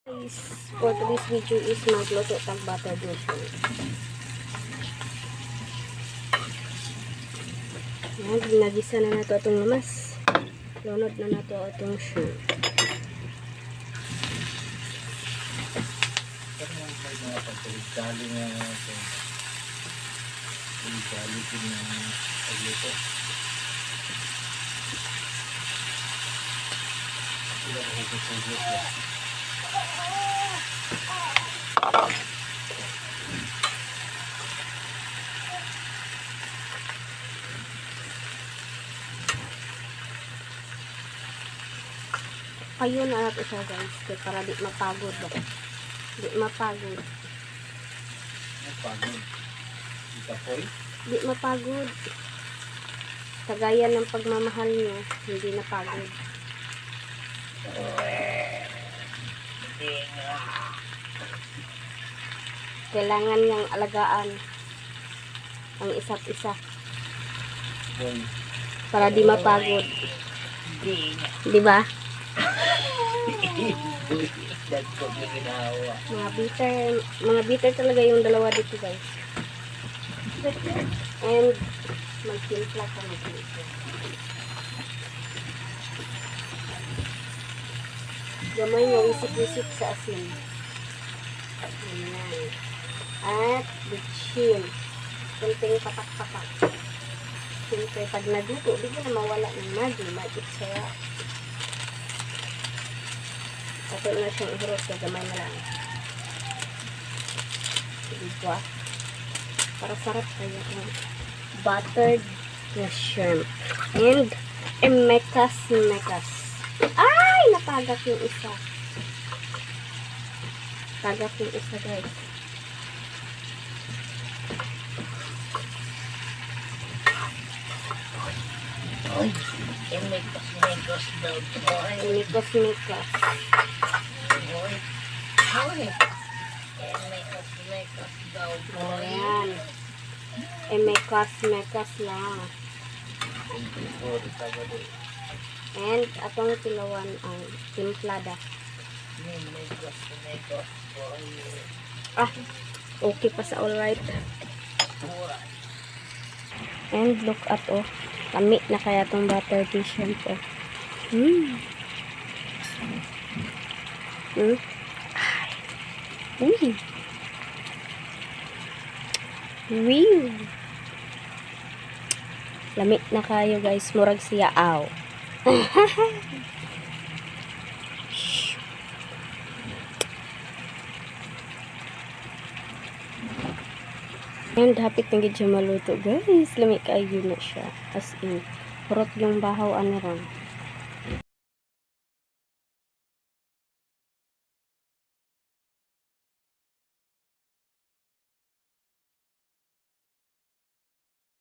For today's video is magluto tag butter dosa. Yan, ginagisa na nato itong lamas. Lunod na nato itong shrimp. Dali nga ito. Dali din yung pagluto. Ilang ako sa pagluto. Kayo na nato siya guys. Kaya para di mapagod ba? Di mapagod. Mapagod? Di kapoy? Di mapagod. Kagaya ng pagmamahal niyo, hindi napagod. Kailangan niyang alagaan ang isa't isa Boy. para di mapagod. Di ba? Dagkog na ginawa. Mga bitter talaga yung dalawa dito guys. And magtimpla ka magtimpla. Gamay niya isip-isip sa asin. Ayan. At bitchin. Kunting patak-patak. Siyempre pag naduto, di na mawala ng magi. Magic sarap. Ito na siyang ihurot sa gamay na lang. Dito ah. Para sarap kayo yung buttered na shrimp. And mekas. Ay! Natagak yung isa. Tagak yung isa guys. Ay, mekas daw. Mekas. Mekas daw. Ayan. Mekas lang. And atong tilawan ang timplada. Ah, okay pa sa alright. And look at oh. Kami na kaya itong butter shrimp oh. Ay. Uy. Real. Lamig na kayo guys. Murag siya aw. And hapit na gid siya maluto guys. Lamig kayo na siya. As in. Hurot yung bahaw ano ron.